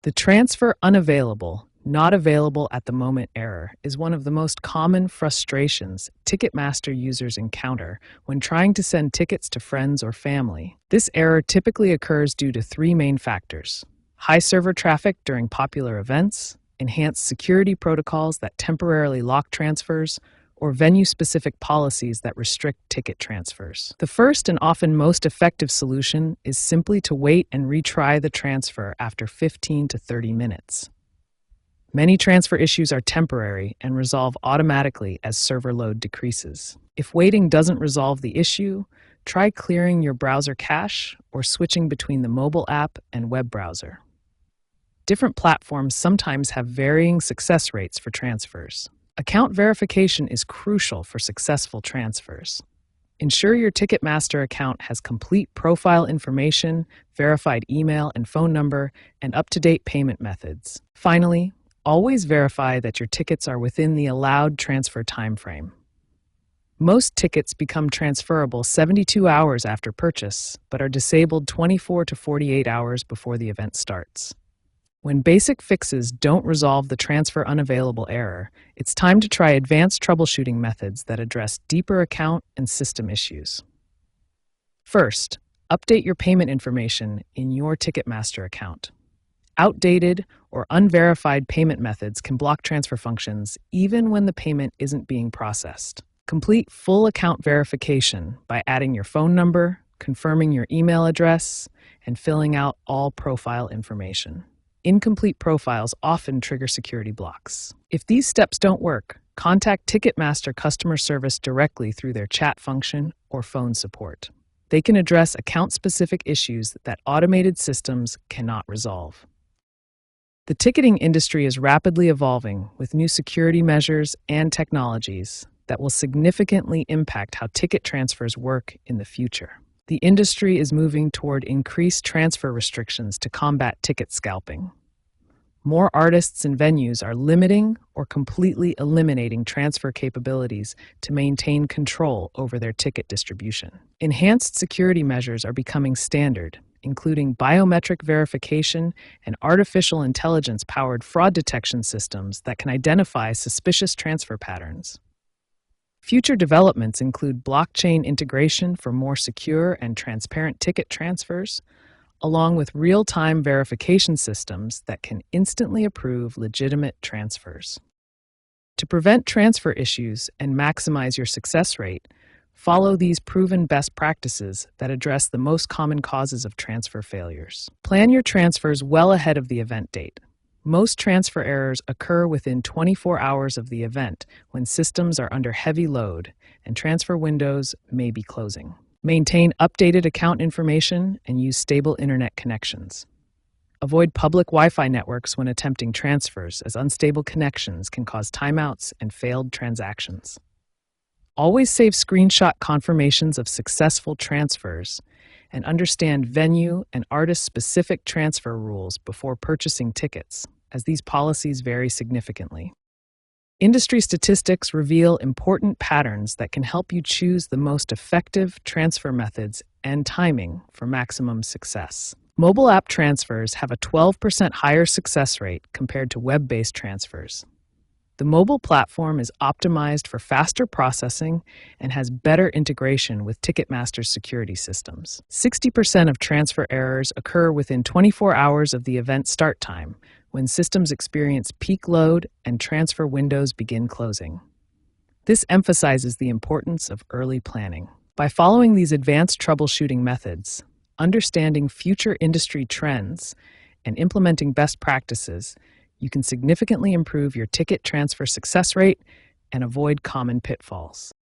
The transfer unavailable, not available at the moment error is one of the most common frustrations Ticketmaster users encounter when trying to send tickets to friends or family. This error typically occurs due to three main factors: high server traffic during popular events, enhanced security protocols that temporarily lock transfers, or venue-specific policies that restrict ticket transfers. The first and often most effective solution is simply to wait and retry the transfer after 15 to 30 minutes. Many transfer issues are temporary and resolve automatically as server load decreases. If waiting doesn't resolve the issue, try clearing your browser cache or switching between the mobile app and web browser. Different platforms sometimes have varying success rates for transfers. Account verification is crucial for successful transfers. Ensure your Ticketmaster account has complete profile information, verified email and phone number, and up-to-date payment methods. Finally, always verify that your tickets are within the allowed transfer timeframe. Most tickets become transferable 72 hours after purchase, but are disabled 24 to 48 hours before the event starts. When basic fixes don't resolve the transfer unavailable error, it's time to try advanced troubleshooting methods that address deeper account and system issues. First, update your payment information in your Ticketmaster account. Outdated or unverified payment methods can block transfer functions even when the payment isn't being processed. Complete full account verification by adding your phone number, confirming your email address, and filling out all profile information. Incomplete profiles often trigger security blocks. If these steps don't work, contact Ticketmaster customer service directly through their chat function or phone support. They can address account-specific issues that automated systems cannot resolve. The ticketing industry is rapidly evolving with new security measures and technologies that will significantly impact how ticket transfers work in the future. The industry is moving toward increased transfer restrictions to combat ticket scalping. More artists and venues are limiting or completely eliminating transfer capabilities to maintain control over their ticket distribution. Enhanced security measures are becoming standard, including biometric verification and artificial intelligence-powered fraud detection systems that can identify suspicious transfer patterns. Future developments include blockchain integration for more secure and transparent ticket transfers, along with real-time verification systems that can instantly approve legitimate transfers. To prevent transfer issues and maximize your success rate, follow these proven best practices that address the most common causes of transfer failures. Plan your transfers well ahead of the event date. Most transfer errors occur within 24 hours of the event when systems are under heavy load and transfer windows may be closing. Maintain updated account information and use stable internet connections. Avoid public Wi-Fi networks when attempting transfers, as unstable connections can cause timeouts and failed transactions. Always save screenshot confirmations of successful transfers and understand venue and artist-specific transfer rules before purchasing tickets, as these policies vary significantly. Industry statistics reveal important patterns that can help you choose the most effective transfer methods and timing for maximum success. Mobile app transfers have a 12% higher success rate compared to web-based transfers. The mobile platform is optimized for faster processing and has better integration with Ticketmaster's security systems. 60% of transfer errors occur within 24 hours of the event start time, when systems experience peak load and transfer windows begin closing. This emphasizes the importance of early planning. By following these advanced troubleshooting methods, understanding future industry trends, and implementing best practices, you can significantly improve your ticket transfer success rate and avoid common pitfalls.